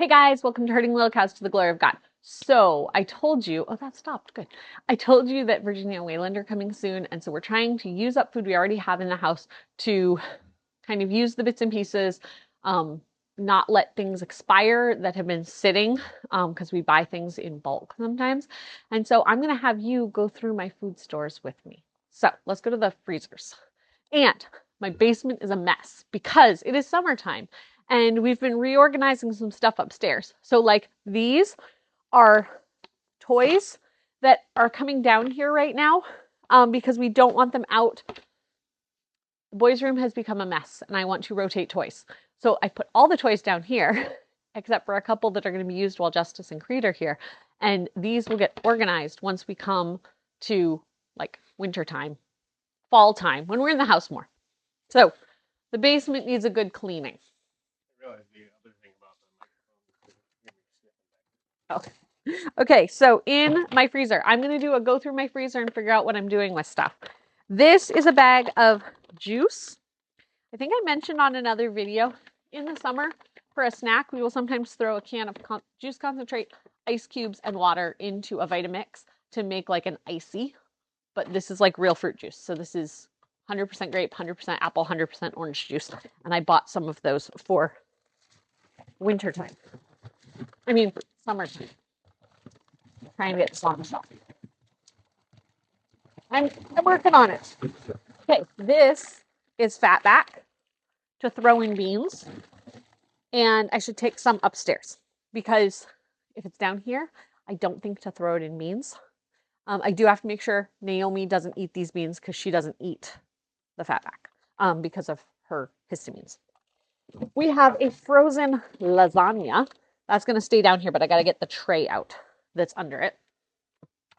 Hey guys, welcome to Herding Little Cows to the Glory of God. So I told you, oh, that stopped. Good. I told you that Virginia and Wayland are coming soon. And so we're trying to use up food we already have in the house to kind of use the bits and pieces, not let things expire that have been sitting, because we buy things in bulk sometimes. And so I'm going to have you go through my food stores with me. So let's go to the freezers. And my basement is a mess because it is summertime and we've been reorganizing some stuff upstairs. So like these are toys that are coming down here right now because we don't want them out. The boys' room has become a mess and I want to rotate toys. So I put all the toys down here except for a couple that are going to be used while Justice and Creed are here. And these will get organized once we come to like winter time, fall time, when we're in the house more. So the basement needs a good cleaning. I realize the other thing about the microphone is Okay, so in my freezer, I'm going to do a go through my freezer and figure out what I'm doing with stuff. This is a bag of juice. I think I mentioned on another video, in the summer, for a snack, we will sometimes throw a can of juice concentrate, ice cubes, and water into a Vitamix to make like an icy. But this is like real fruit juice. So this is 100% grape, 100% apple, 100% orange juice. And I bought some of those for wintertime. I mean, summertime. Trying to get this on the shelf. I'm working on it. Okay, this is fatback to throw in beans. And I should take some upstairs because if it's down here, I don't think to throw it in beans. I do have to make sure Naomi doesn't eat these beans because she doesn't eat the fatback because of her histamines. We have a frozen lasagna. That's going to stay down here, but I got to get the tray out that's under it.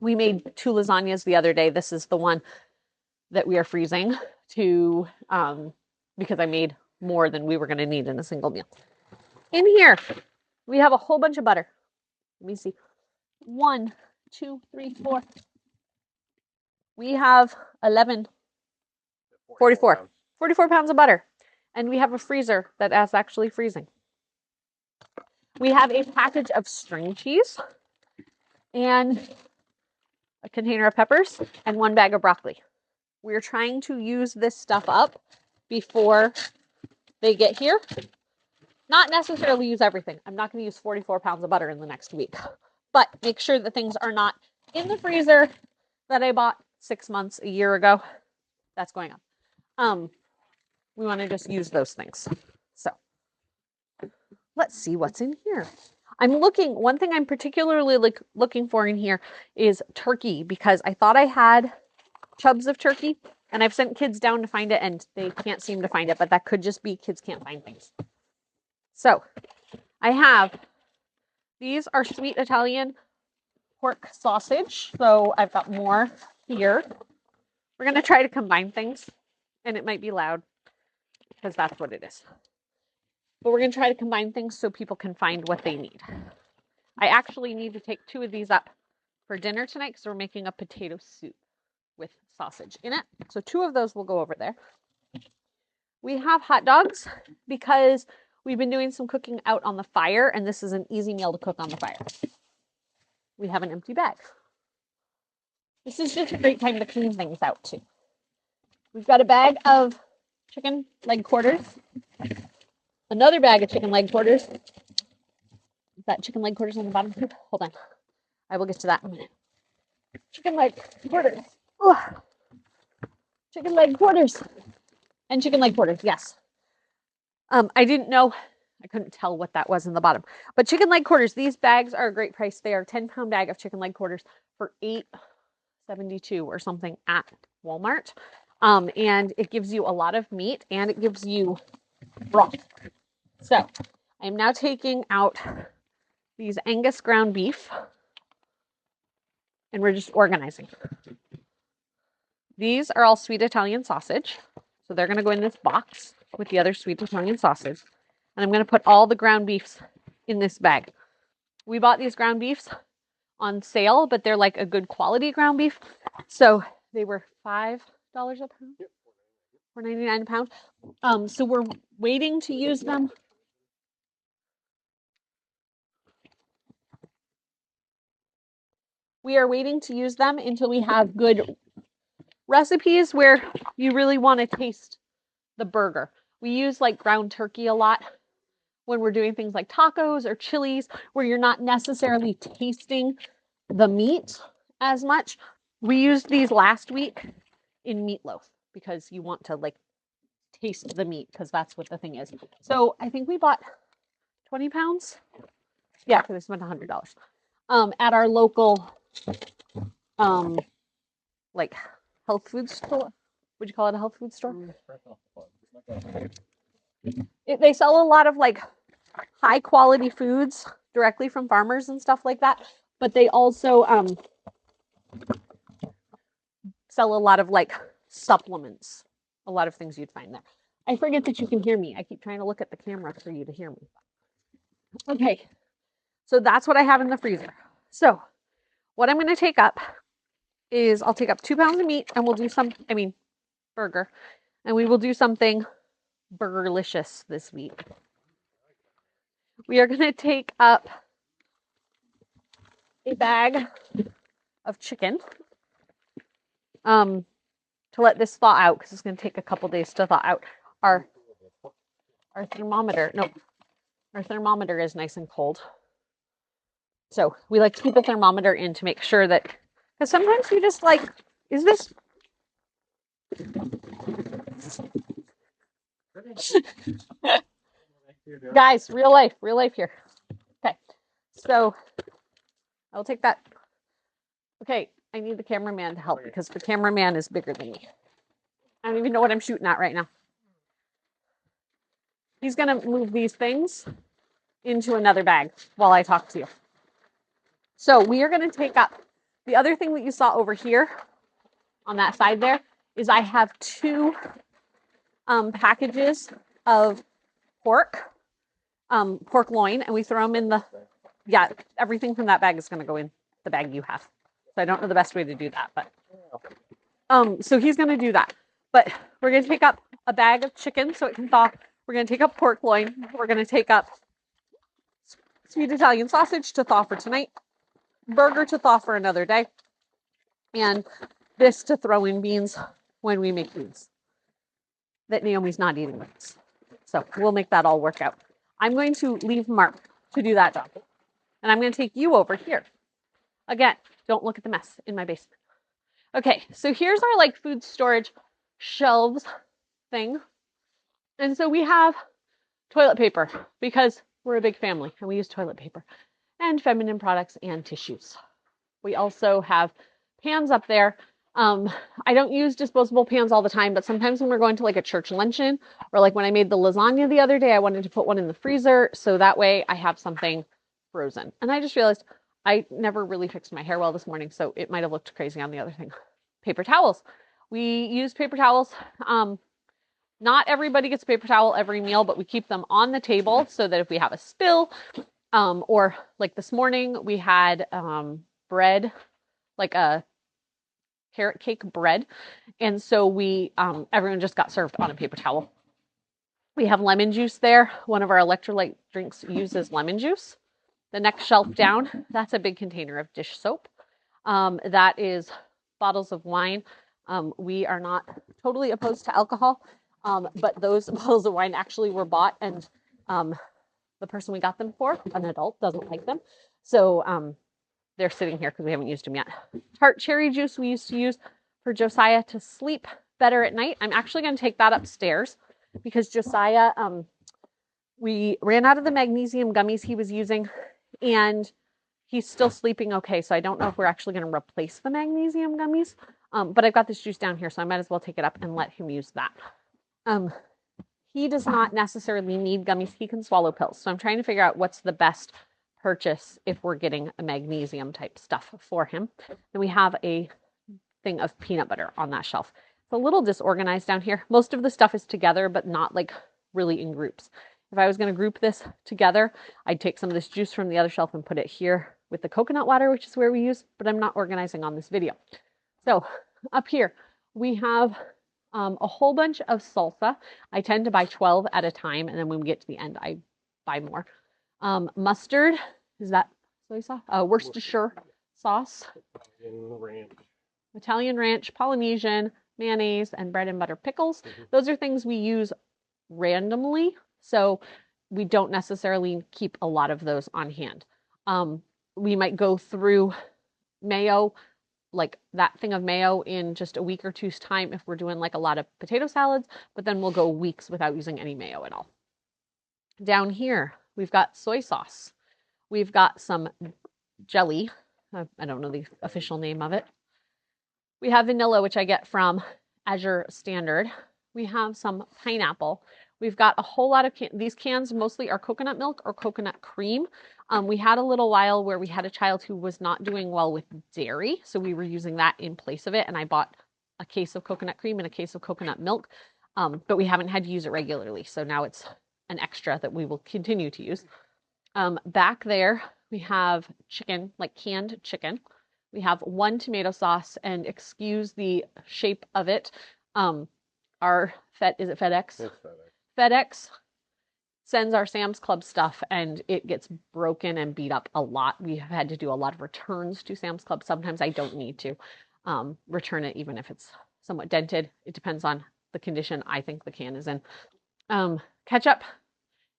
We made 2 lasagnas the other day. This is the one that we are freezing to because I made more than we were going to need in a single meal. In here, we have a whole bunch of butter. Let me see. 1, 2, 3, 4. We have 11, 44 pounds of butter. And we have a freezer that is actually freezing. We have a package of string cheese and a container of peppers and 1 bag of broccoli. We're trying to use this stuff up before they get here. Not necessarily use everything. I'm not going to use 44 pounds of butter in the next week, but make sure that things are not in the freezer that I bought 6 months, a year ago. That's going on. We want to just use those things. So let's see what's in here. One thing I'm particularly looking for in here is turkey because I thought I had chubs of turkey and I've sent kids down to find it and they can't seem to find it, but that could just be kids can't find things. So I have, these are sweet Italian pork sausage. So I've got more here. We're going to try to combine things and it might be loud because that's what it is. But we're going to try to combine things so people can find what they need. I actually need to take 2 of these up for dinner tonight because we're making a potato soup with sausage in it. So 2 of those will go over there. We have hot dogs because we've been doing some cooking out on the fire and this is an easy meal to cook on the fire. We have an empty bag. This is just a great time to clean things out too. We've got a bag of chicken leg quarters. Another bag of chicken leg quarters. Is that chicken leg quarters on the bottom too? Hold on. I will get to that in a minute. Chicken leg quarters. Ugh. Chicken leg quarters. And chicken leg quarters, yes. I didn't know. I couldn't tell what that was in the bottom. But chicken leg quarters, these bags are a great price. They are a 10-pound bag of chicken leg quarters for $8.72 or something at Walmart. And it gives you a lot of meat and it gives you broth. So I am now taking out these Angus ground beef and we're just organizing. These are all sweet Italian sausage. So they're going to go in this box with the other sweet Italian sausage. And I'm going to put all the ground beefs in this bag. We bought these ground beefs on sale, but they're like a good quality ground beef. So they were $5 a pound, $4.99 a pound. So we're waiting to use them. We are waiting to use them until we have good recipes where you really want to taste the burger. We use like ground turkey a lot when we're doing things like tacos or chilies, where you're not necessarily tasting the meat as much. We used these last week in meatloaf because you want to like taste the meat, because that's what the thing is. So I think we bought 20 pounds. Yeah, because I spent $100 at our local like health food store. Would you call it a health food store? They sell a lot of like high quality foods directly from farmers and stuff like that, but they also sell a lot of like supplements, a lot of things you'd find there. I forget that you can hear me. I keep trying to look at the camera for you to hear me. Okay, so that's what I have in the freezer. So what I'm going to take up is I'll take up 2 pounds of meat and we'll do burger, and we will do something burgerlicious this week. We are going to take up a bag of chicken to let this thaw out, because it's going to take a couple days to thaw out. Our thermometer is nice and cold. So we like to keep the thermometer in to make sure that, because sometimes you just like, is this? Guys, real life here. Okay, so I'll take that. Okay, I need the cameraman to help because the cameraman is bigger than me. I don't even know what I'm shooting at right now. He's gonna move these things into another bag while I talk to you. So we are gonna take up, the other thing that you saw over here on that side there is I have 2 packages of pork loin, and we throw them in the, everything from that bag is gonna go in the bag you have. So I don't know the best way to do that, but so he's gonna do that. But we're gonna take up a bag of chicken so it can thaw. We're gonna take up pork loin. We're gonna take up sweet Italian sausage to thaw for tonight, burger to thaw for another day, and this to throw in beans when we make beans that Naomi's not eating with us. So we'll make that all work out. I'm going to leave Mark to do that job, and I'm going to take you over here. Again, don't look at the mess in my basement. Okay, so here's our like food storage shelves thing. And so we have toilet paper because we're a big family and we use toilet paper, and feminine products and tissues. We also have pans up there. I don't use disposable pans all the time, but sometimes when we're going to like a church luncheon, or like when I made the lasagna the other day, I wanted to put one in the freezer so that way I have something frozen. And I just realized I never really fixed my hair well this morning, so it might have looked crazy on the other thing. Paper towels. We use paper towels. Not everybody gets a paper towel every meal, but we keep them on the table so that if we have a spill, or like this morning we had bread, like a carrot cake bread, and so we everyone just got served on a paper towel. We have lemon juice there. One of our electrolyte drinks uses lemon juice. The next shelf down, that's a big container of dish soap. That is bottles of wine. We are not totally opposed to alcohol, but those bottles of wine actually were bought, and the person we got them for, an adult, doesn't like them. So they're sitting here because we haven't used them yet. Tart cherry juice we used to use for Josiah to sleep better at night. I'm actually going to take that upstairs because Josiah, we ran out of the magnesium gummies he was using, and he's still sleeping okay. So I don't know if we're actually going to replace the magnesium gummies, but I've got this juice down here, so I might as well take it up and let him use that. He does not necessarily need gummies. He can swallow pills. So I'm trying to figure out what's the best purchase if we're getting a magnesium type stuff for him. Then we have a thing of peanut butter on that shelf. It's a little disorganized down here. Most of the stuff is together, but not like really in groups. If I was going to group this together, I'd take some of this juice from the other shelf and put it here with the coconut water, which is where we use, but I'm not organizing on this video. So up here, we have a whole bunch of salsa. I tend to buy 12 at a time, and then when we get to the end, I buy more. Mustard, is that soy sauce? Worcestershire sauce, In ranch. Italian ranch, Polynesian, mayonnaise, and bread and butter pickles. Those are things we use randomly, so we don't necessarily keep a lot of those on hand. We might go through mayo, like that thing of mayo, in just a week or two's time if we're doing like a lot of potato salads, but then we'll go weeks without using any mayo at all. Down here, we've got soy sauce. We've got some jelly. I don't know the official name of it. We have vanilla, which I get from Azure Standard. We have some pineapple. We've got a whole lot of these cans mostly are coconut milk or coconut cream. We had a little while where we had a child who was not doing well with dairy, so we were using that in place of it, and I bought a case of coconut cream and a case of coconut milk, but we haven't had to use it regularly, so now it's an extra that we will continue to use. Back there, we have chicken, like canned chicken. We have one tomato sauce, and excuse the shape of it. Is it FedEx? It's FedEx. FedEx sends our Sam's Club stuff, and it gets broken and beat up a lot. We have had to do a lot of returns to Sam's Club. Sometimes I don't need to return it, even if it's somewhat dented. It depends on the condition I think the can is in. Ketchup,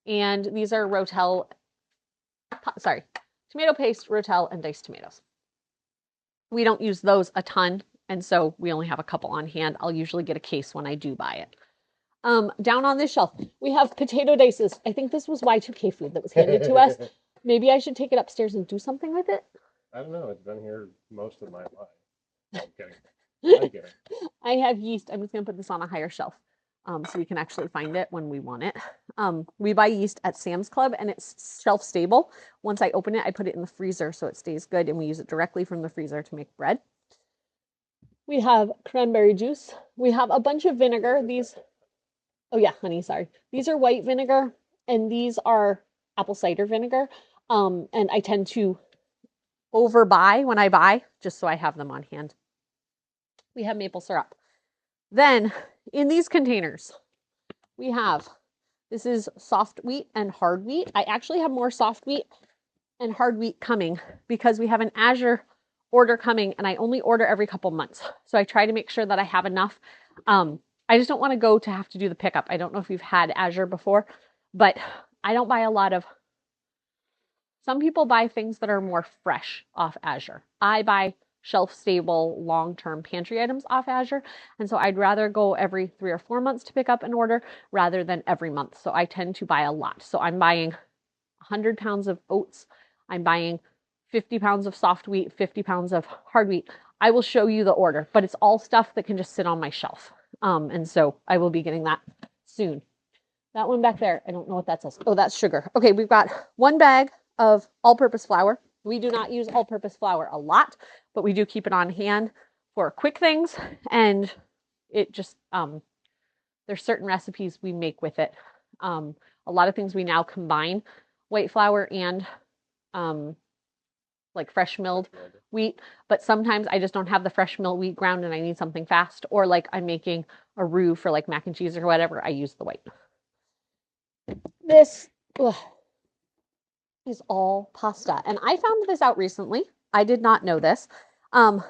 and these are tomato paste, Rotel, and diced tomatoes. We don't use those a ton, and so we only have a couple on hand. I'll usually get a case when I do buy it. Down on this shelf, we have potato dices. I think this was Y2K food that was handed to us. Maybe I should take it upstairs and do something with it. I don't know. It's been here most of my life. I'm kidding. I'm kidding. I have yeast. I'm just going to put this on a higher shelf so we can actually find it when we want it. We buy yeast at Sam's Club, and it's shelf stable. Once I open it, I put it in the freezer so it stays good, and we use it directly from the freezer to make bread. We have cranberry juice. We have a bunch of vinegar. Oh yeah, honey, sorry. These are white vinegar, and these are apple cider vinegar. And I tend to overbuy when I buy, just so I have them on hand. We have maple syrup. Then, in these containers, this is soft wheat and hard wheat. I actually have more soft wheat and hard wheat coming because we have an Azure order coming, and I only order every couple months. So I try to make sure that I have enough. I just don't want to have to do the pickup. I don't know if you've had Azure before, but I don't buy a lot of. Some people buy things that are more fresh off Azure. I buy shelf-stable, long-term pantry items off Azure, and so I'd rather go every 3 or 4 months to pick up an order rather than every month. So I tend to buy a lot. So I'm buying 100 pounds of oats. I'm buying 50 pounds of soft wheat, 50 pounds of hard wheat. I will show you the order, but it's all stuff that can just sit on my shelf. And so I will be getting that soon. That one back there, I don't know what that says. Oh, that's sugar. Okay, we've got 1 bag of all-purpose flour. We do not use all-purpose flour a lot, but we do keep it on hand for quick things. And it just, there's certain recipes we make with it. A lot of things we now combine white flour and like fresh milled wheat, but sometimes I just don't have the fresh milled wheat ground and I need something fast, or like I'm making a roux for like mac and cheese or whatever, I use the white. This is all pasta, and I found this out recently. I did not know this. I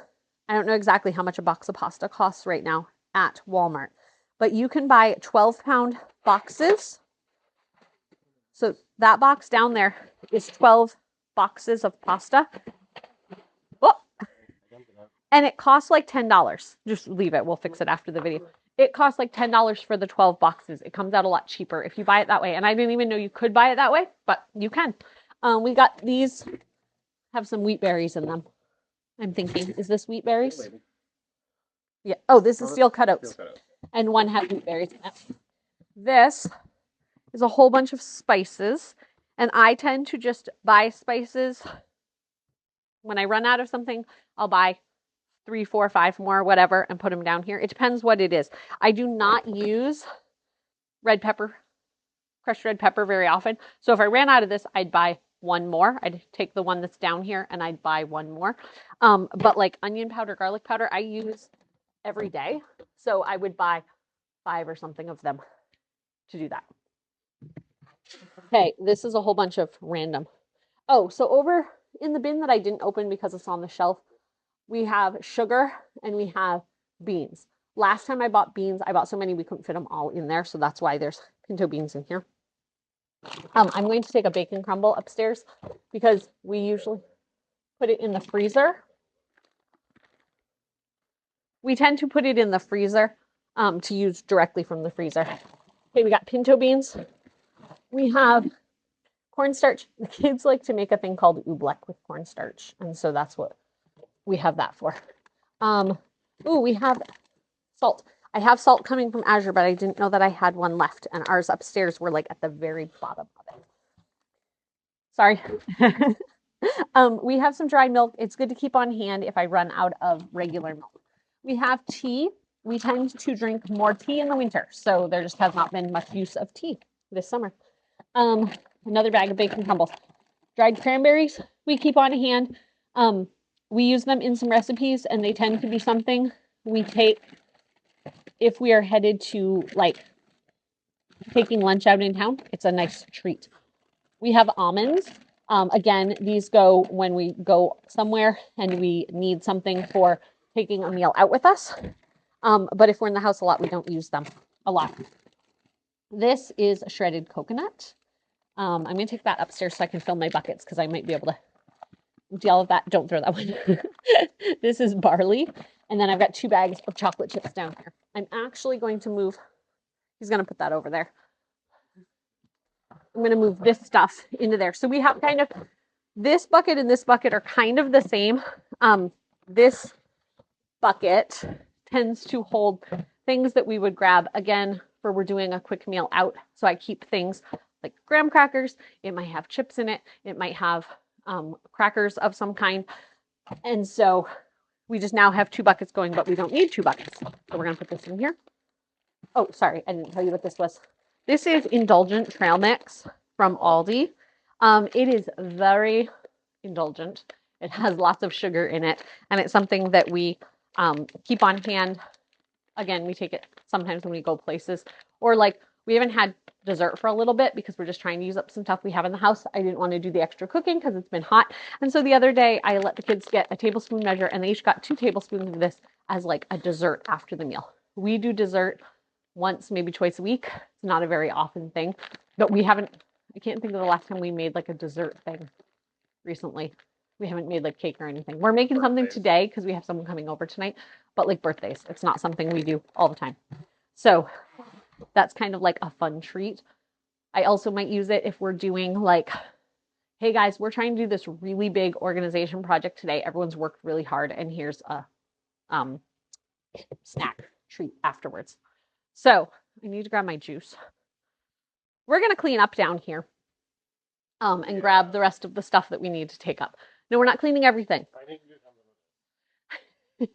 don't know exactly how much a box of pasta costs right now at Walmart, but you can buy 12-pound boxes. So that box down there is 12 boxes of pasta. Oh, and it costs like $10. Just leave it. We'll fix it after the video. It costs like $10 for the 12 boxes. It comes out a lot cheaper if you buy it that way. And I didn't even know you could buy it that way, but you can. We got these, have some wheat berries in them. I'm thinking, is this wheat berries? Yeah. Oh, this is steel cutouts. And one has wheat berries in it. This is a whole bunch of spices. And I tend to just buy spices. When I run out of something, I'll buy 3, 4, 5 more, whatever, and put them down here. It depends what it is. I do not use red pepper, crushed red pepper very often. So if I ran out of this, I'd buy 1 more. I'd take the one that's down here and I'd buy 1 more. But like onion powder, garlic powder, I use every day. So I would buy 5 or something of them to do that. Okay, this is a whole bunch of random. Oh, so over in the bin that I didn't open because it's on the shelf, we have sugar and we have beans. Last time I bought beans, I bought so many we couldn't fit them all in there, so that's why there's pinto beans in here. I'm going to take a bacon crumble upstairs because we usually put it in the freezer. We tend to put it in the freezer to use directly from the freezer. Okay, we got pinto beans. We have cornstarch. The kids like to make a thing called oobleck with cornstarch, and so that's what we have that for. We have salt. I have salt coming from Azure, but I didn't know that I had one left, and ours upstairs were like at the very bottom of it. Sorry. We have some dry milk. It's good to keep on hand if I run out of regular milk. We have tea. We tend to drink more tea in the winter, so there just has not been much use of tea this summer. Another bag of bacon crumbles. Dried cranberries we keep on hand. We use them in some recipes, and they tend to be something we take if we are headed to like taking lunch out in town. It's a nice treat. We have almonds. Again, these go when we go somewhere and we need something for taking a meal out with us. But if we're in the house a lot, we don't use them a lot. This is shredded coconut. I'm going to take that upstairs so I can fill my buckets because I might be able to empty all of that. Don't throw that one. This is barley. And then I've got 2 bags of chocolate chips down here. I'm actually going to move. He's going to put that over there. I'm going to move this stuff into there. So we have kind of this bucket and this bucket are kind of the same. This bucket tends to hold things that we would grab again for we're doing a quick meal out. So I keep things like graham crackers. It might have chips in it. It might have crackers of some kind. And so we just now have 2 buckets going, but we don't need 2 buckets. So we're going to put this in here. Oh, sorry. I didn't tell you what this was. This is Indulgent Trail Mix from Aldi. It is very indulgent. It has lots of sugar in it, and it's something that we keep on hand. Again, we take it sometimes when we go places, or like we haven't had dessert for a little bit because we're just trying to use up some stuff we have in the house. I didn't want to do the extra cooking because it's been hot. And so the other day I let the kids get a tablespoon measure and they each got 2 tablespoons of this as like a dessert after the meal. We do dessert once, maybe twice a week. It's not a very often thing, but I can't think of the last time we made like a dessert thing recently. We haven't made like cake or anything. We're making something today because we have someone coming over tonight, but like birthdays, it's not something we do all the time. So that's kind of like a fun treat. I also might use it if we're doing like, hey guys, we're trying to do this really big organization project today. Everyone's worked really hard and here's a snack treat afterwards. So I need to grab my juice. We're going to clean up down here and grab the rest of the stuff that we need to take up. No, we're not cleaning everything. I need to do something.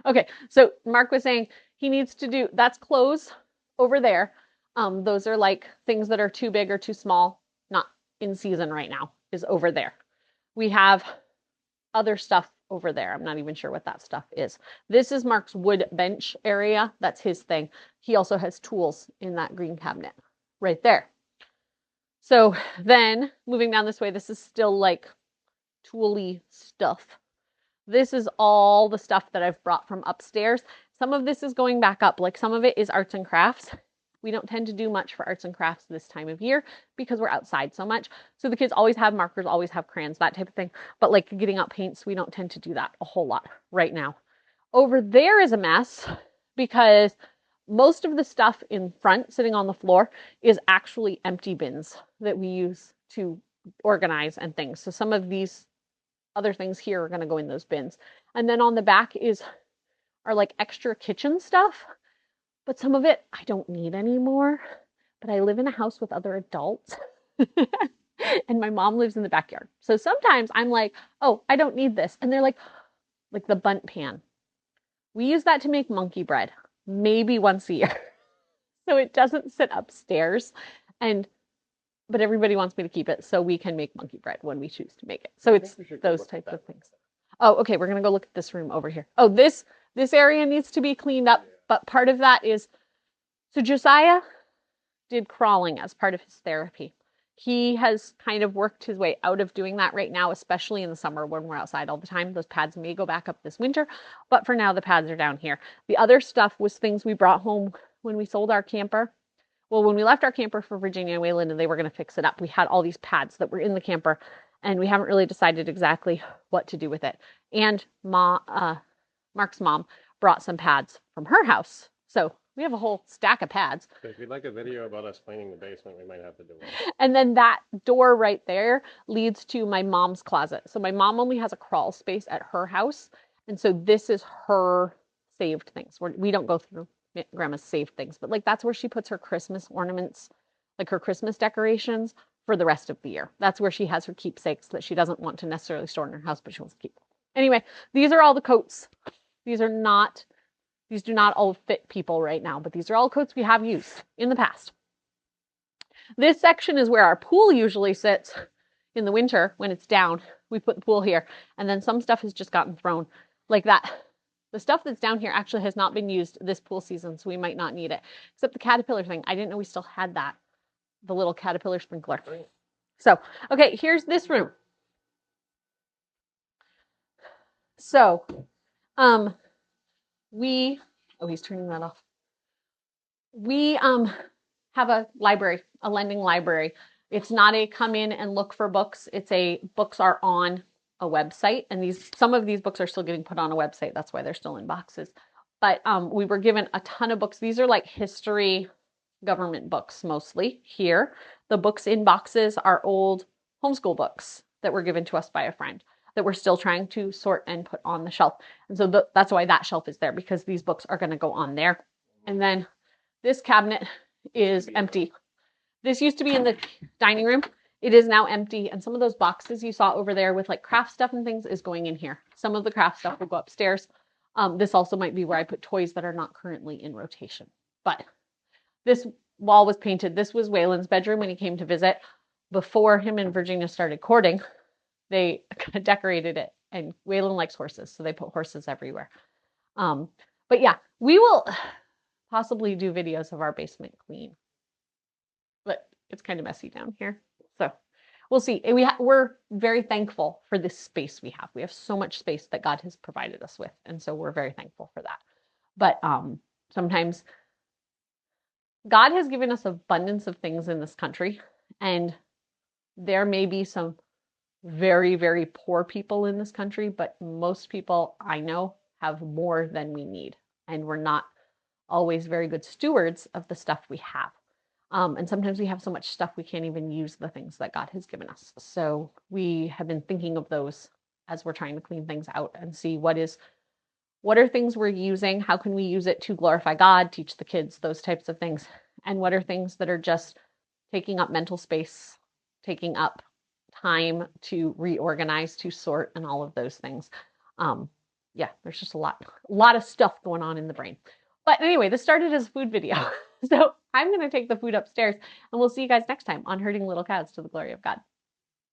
Okay, so Mark was saying he needs to do, that's clothes over there. Those are like things that are too big or too small, not in season right now, is over there. We have other stuff over there. I'm not even sure what that stuff is. This is Mark's wood bench area. That's his thing. He also has tools in that green cabinet right there. So then moving down this way, this is still like tooly stuff. This is all the stuff that I've brought from upstairs. Some of this is going back up. Like some of it is arts and crafts. We don't tend to do much for arts and crafts this time of year because we're outside so much. So the kids always have markers, always have crayons, that type of thing. But like getting out paints, we don't tend to do that a whole lot right now. Over there is a mess because most of the stuff in front sitting on the floor is actually empty bins that we use to organize and things. So some of these other things here are going to go in those bins. And then on the back are like extra kitchen stuff. But some of it I don't need anymore. But I live in a house with other adults. And my mom lives in the backyard. So sometimes I'm like, oh, I don't need this. And they're like the bundt pan. We use that to make monkey bread, maybe once a year. So it doesn't sit upstairs. But everybody wants me to keep it so we can make monkey bread when we choose to make it. So it's those types of things. Oh, okay, we're going to go look at this room over here. Oh, this area needs to be cleaned up, but part of that is, so Josiah did crawling as part of his therapy. He has kind of worked his way out of doing that right now, especially in the summer when we're outside all the time. Those pads may go back up this winter, but for now the pads are down here. The other stuff was things we brought home when we sold our camper. Well, when we left our camper for Virginia and Wayland and they were going to fix it up, we had all these pads that were in the camper and we haven't really decided exactly what to do with it. And Mark's mom brought some pads from her house. So we have a whole stack of pads. So if you'd like a video about us cleaning the basement, we might have to do one. And then that door right there leads to my mom's closet. So my mom only has a crawl space at her house. And so this is her saved things. We don't go through grandma's saved things, but like that's where she puts her Christmas ornaments, like her Christmas decorations for the rest of the year. That's where she has her keepsakes that she doesn't want to necessarily store in her house, but she wants to keep. Anyway, these are all the coats. These do not all fit people right now, but these are all coats we have used in the past. This section is where our pool usually sits in the winter when it's down. We put the pool here, and then some stuff has just gotten thrown like that. The stuff that's down here actually has not been used this pool season, so we might not need it. Except the caterpillar thing. I didn't know we still had that. The little caterpillar sprinkler. So, okay, here's this room. So, oh, he's turning that off. We have a library, a lending library. It's not a come in and look for books. It's a books are on a website, and some of these books are still getting put on a website. That's why they're still in boxes. But we were given a ton of books. These are like history, government books mostly here. The books in boxes are old homeschool books that were given to us by a friend that we're still trying to sort and put on the shelf. And so that's why that shelf is there, because these books are going to go on there. And then this cabinet is empty. This used to be in the dining room. It is now empty. And some of those boxes you saw over there with like craft stuff and things is going in here. Some of the craft stuff will go upstairs. This also might be where I put toys that are not currently in rotation. But this wall was painted. This was Waylon's bedroom when he came to visit. Before him and Virginia started courting, they kind of decorated it. And Waylon likes horses, so they put horses everywhere. But yeah, we will possibly do videos of our basement clean. But it's kind of messy down here. So we'll see. We're very thankful for this space we have. We have so much space that God has provided us with. And so we're very thankful for that. But sometimes God has given us abundance of things in this country. And there may be some very, very poor people in this country, but most people I know have more than we need. And we're not always very good stewards of the stuff we have. And sometimes we have so much stuff we can't even use the things that God has given us. So we have been thinking of those as we're trying to clean things out and see what are things we're using, how can we use it to glorify God, teach the kids, those types of things. And what are things that are just taking up mental space, taking up time to reorganize, to sort, and all of those things. Yeah, there's just a lot of stuff going on in the brain. But anyway, this started as a food video. So I'm going to take the food upstairs, and we'll see you guys next time on Herding Little Cows to the Glory of God.